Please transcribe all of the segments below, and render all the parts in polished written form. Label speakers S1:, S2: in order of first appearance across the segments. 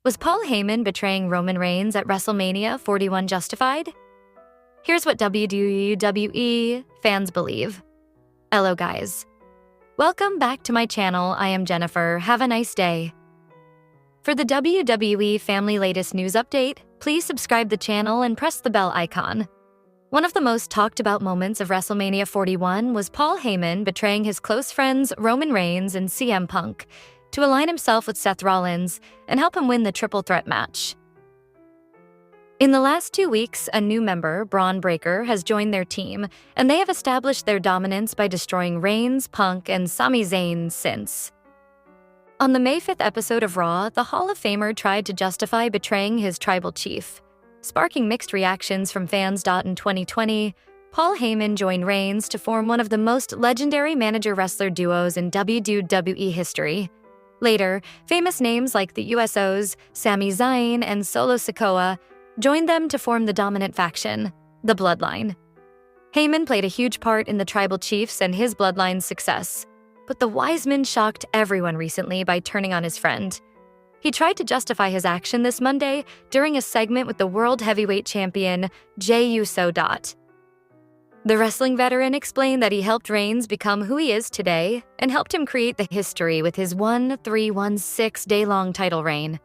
S1: Was Paul Heyman betraying Roman Reigns at WrestleMania 41 justified? Here's what WWE fans believe. Hello guys. Welcome back to my channel. I am Jennifer. Have a nice day. For the WWE family latest news update, please subscribe the channel and press the bell icon. One of the most talked about moments of WrestleMania 41 was Paul Heyman betraying his close friends Roman Reigns and CM Punk to align himself with Seth Rollins and help him win the triple threat match. In the last 2 weeks, a new member, Braun Breaker, has joined their team, and they have established their dominance by destroying Reigns, Punk, and Sami Zayn since. On the May 5th episode of Raw, the Hall of Famer tried to justify betraying his tribal chief, sparking mixed reactions from fans. In 2020, Paul Heyman joined Reigns to form one of the most legendary manager-wrestler duos in WWE history. Later, famous names like the USOs, Sami Zayn and Solo Sikoa, joined them to form the dominant faction, the Bloodline. Heyman played a huge part in the tribal chiefs and his bloodline's success, but the wise man shocked everyone recently by turning on his friend. He tried to justify his action this Monday during a segment with the World Heavyweight Champion, Jey Uso. The wrestling veteran explained that he helped Reigns become who he is today and helped him create the history with his 1316-day-long title reign.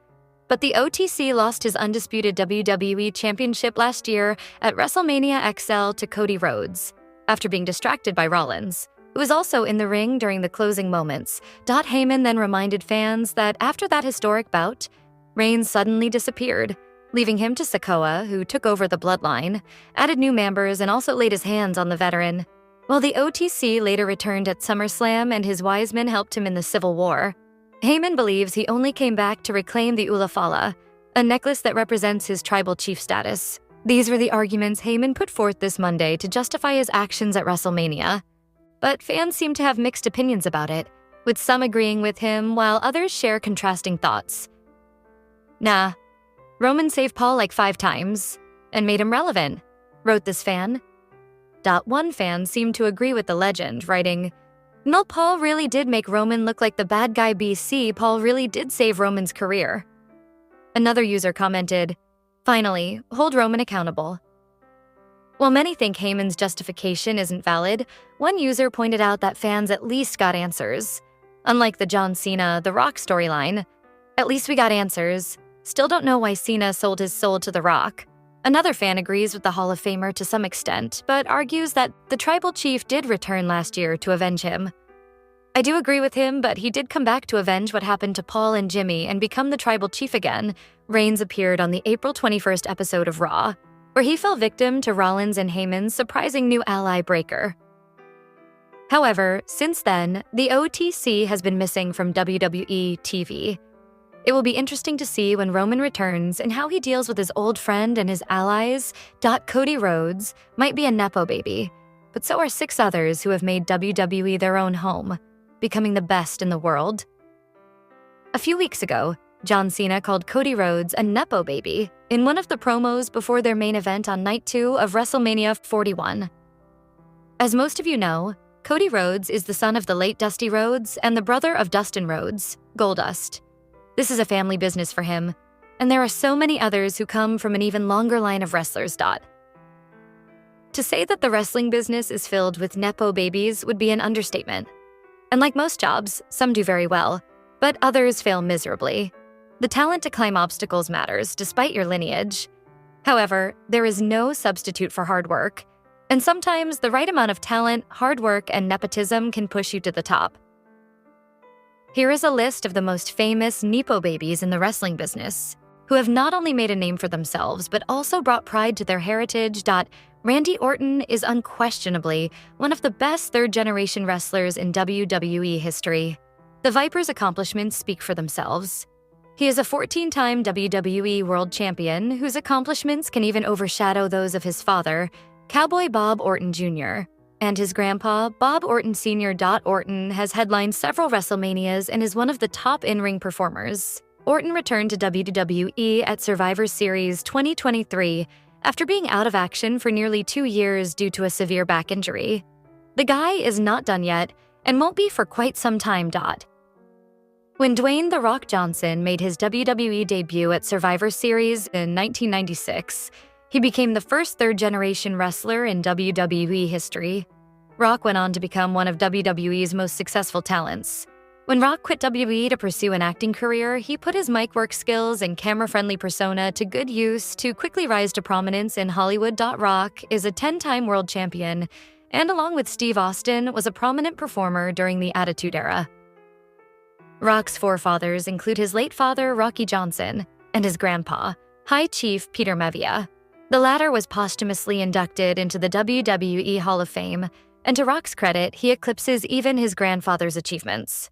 S1: But the OTC lost his undisputed WWE Championship last year at WrestleMania XL to Cody Rhodes, after being distracted by Rollins, who was also in the ring during the closing moments. Heyman then reminded fans that after that historic bout, Reigns suddenly disappeared, leaving him to Sikoa, who took over the Bloodline, added new members, and also laid his hands on the veteran. While the OTC later returned at SummerSlam and his wise men helped him in the Civil War, Heyman believes he only came back to reclaim the Ulafala, a necklace that represents his tribal chief status. These were the arguments Heyman put forth this Monday to justify his actions at WrestleMania. But fans seem to have mixed opinions about it, with some agreeing with him while others share contrasting thoughts. Nah, Roman saved Paul like 5 times and made him relevant, wrote this fan. One fan seemed to agree with the legend, writing, "No, Paul really did make Roman look like the bad guy BC. Paul really did save Roman's career." Another user commented, "Finally, hold Roman accountable." While many think Heyman's justification isn't valid, one user pointed out that fans at least got answers. Unlike the John Cena, The Rock storyline, at least we got answers. Still don't know why Cena sold his soul to The Rock. Another fan agrees with the Hall of Famer to some extent, but argues that the tribal chief did return last year to avenge him. I do agree with him, but he did come back to avenge what happened to Paul and Jimmy and become the tribal chief again. Reigns appeared on the April 21st episode of Raw, where he fell victim to Rollins and Heyman's surprising new ally Breaker. However, since then, the OTC has been missing from WWE TV. It will be interesting to see when Roman returns and how he deals with his old friend and his allies. Cody Rhodes might be a nepo baby, but so are 6 others who have made WWE their own home, becoming the best in the world. A few weeks ago, John Cena called Cody Rhodes a nepo baby in one of the promos before their main event on Night 2 of WrestleMania 41. As most of you know, Cody Rhodes is the son of the late Dusty Rhodes and the brother of Dustin Rhodes, Goldust. This is a family business for him, and there are so many others who come from an even longer line of wrestlers. To say that the wrestling business is filled with nepo babies would be an understatement. And like most jobs, some do very well, but others fail miserably. The talent to climb obstacles matters, despite your lineage. However, there is no substitute for hard work, and sometimes the right amount of talent, hard work, and nepotism can push you to the top. Here is a list of the most famous nepo babies in the wrestling business, who have not only made a name for themselves, but also brought pride to their heritage. Randy Orton is unquestionably one of the best third-generation wrestlers in WWE history. The Viper's accomplishments speak for themselves. He is a 14-time WWE World Champion whose accomplishments can even overshadow those of his father, Cowboy Bob Orton Jr., and his grandpa, Bob Orton Sr. Orton has headlined several WrestleManias and is one of the top in-ring performers. Orton returned to WWE at Survivor Series 2023 after being out of action for nearly 2 years due to a severe back injury. The guy is not done yet and won't be for quite some time. When Dwayne "The Rock" Johnson made his WWE debut at Survivor Series in 1996, he became the first third-generation wrestler in WWE history. Rock went on to become one of WWE's most successful talents. When Rock quit WWE to pursue an acting career, he put his mic work skills and camera-friendly persona to good use to quickly rise to prominence in Hollywood. Rock is a 10-time world champion, and along with Steve Austin, was a prominent performer during the Attitude Era. Rock's forefathers include his late father, Rocky Johnson, and his grandpa, High Chief Peter Maivia. The latter was posthumously inducted into the WWE Hall of Fame, and to Rock's credit, he eclipses even his grandfather's achievements.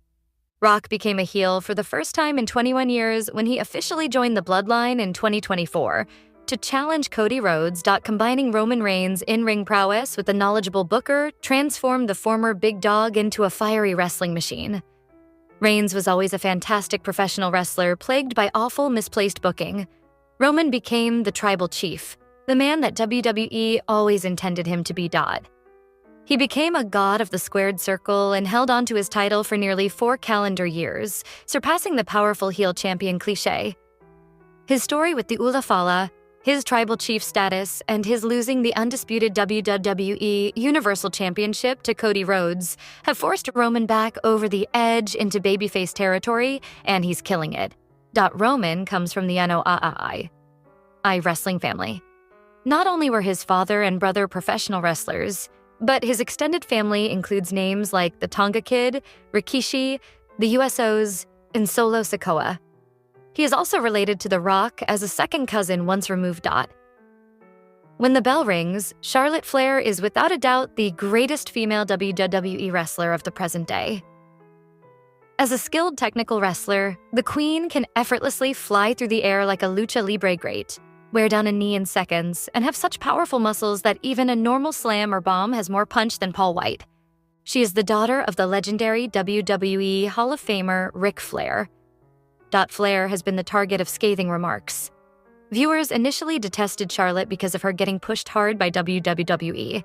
S1: Rock became a heel for the first time in 21 years when he officially joined the Bloodline in 2024 to challenge Cody Rhodes. Combining Roman Reigns' in-ring prowess with a knowledgeable booker transformed the former big dog into a fiery wrestling machine. Reigns was always a fantastic professional wrestler plagued by awful, misplaced booking. Roman became the tribal chief, the man that WWE always intended him to be. He became a god of the squared circle and held onto his title for nearly 4 calendar years, surpassing the powerful heel champion cliché. His story with the Ula Fala, his tribal chief status, and his losing the undisputed WWE Universal Championship to Cody Rhodes have forced Roman back over the edge into babyface territory, and he's killing it. Roman comes from the anoa'i wrestling family. Not only were his father and brother professional wrestlers, but his extended family includes names like the Tonga Kid, Rikishi, the USOs, and Solo Sikoa. He is also related to The Rock as a second cousin once removed. When the bell rings, Charlotte Flair is without a doubt the greatest female WWE wrestler of the present day. As a skilled technical wrestler, the Queen can effortlessly fly through the air like a lucha libre great, wear down a knee in seconds, and have such powerful muscles that even a normal slam or bomb has more punch than Paul White. She is the daughter of the legendary WWE Hall of Famer Ric Flair. Flair has been the target of scathing remarks. Viewers initially detested Charlotte because of her getting pushed hard by WWE,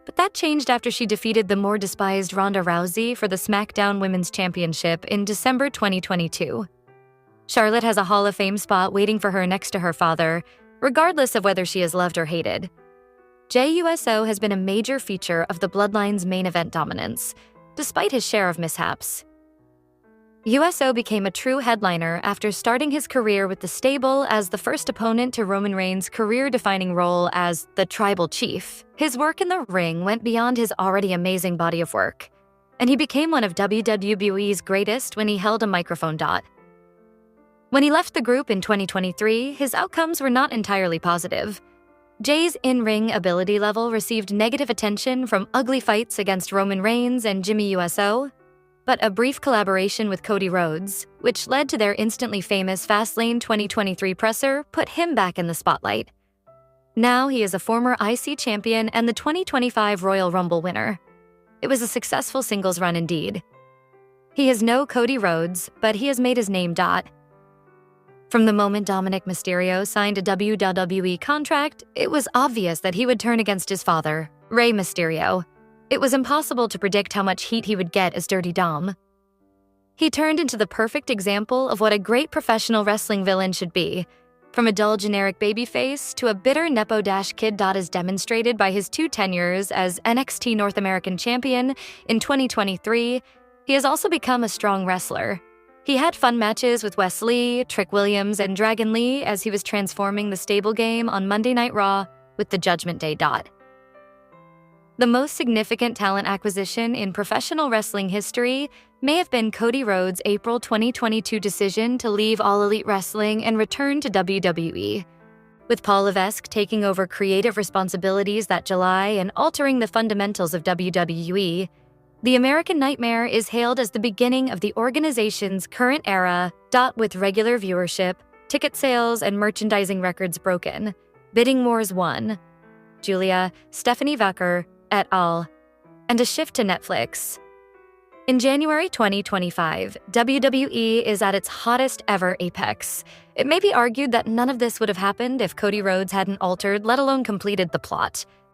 S1: but that changed after she defeated the more despised Ronda Rousey for the SmackDown Women's Championship in December 2022. Charlotte has a Hall of Fame spot waiting for her next to her father, regardless of whether she is loved or hated. JUSO has been a major feature of the Bloodline's main event dominance, despite his share of mishaps. USO became a true headliner after starting his career with the stable as the first opponent to Roman Reigns' career-defining role as the Tribal Chief. His work in the ring went beyond his already amazing body of work, and he became one of WWE's greatest when he held a microphone. When he left the group in 2023, his outcomes were not entirely positive. Jay's in-ring ability level received negative attention from ugly fights against Roman Reigns and Jimmy USO, but a brief collaboration with Cody Rhodes, which led to their instantly famous Fastlane 2023 presser, put him back in the spotlight. Now he is a former IC champion and the 2025 Royal Rumble winner. It was a successful singles run indeed. He is no Cody Rhodes, but he has made his name. From the moment Dominic Mysterio signed a WWE contract, it was obvious that he would turn against his father, Rey Mysterio. It was impossible to predict how much heat he would get as Dirty Dom. He turned into the perfect example of what a great professional wrestling villain should be, from a dull generic babyface to a bitter nepo-kid. As demonstrated by his 2 tenures as NXT North American Champion in 2023, he has also become a strong wrestler. He had fun matches with Wes Lee, Trick Williams, and Dragon Lee as he was transforming the stable game on Monday Night Raw with the Judgment Day. The most significant talent acquisition in professional wrestling history may have been Cody Rhodes' April 2022 decision to leave All Elite Wrestling and return to WWE. With Paul Levesque taking over creative responsibilities that July and altering the fundamentals of WWE, the American Nightmare is hailed as the beginning of the organization's current era. With regular viewership, ticket sales, and merchandising records broken, bidding wars won. Julia, Stephanie Vacher, et al., and a shift to Netflix. In January 2025, WWE is at its hottest ever apex. It may be argued that none of this would have happened if Cody Rhodes hadn't altered, let alone completed, the plot.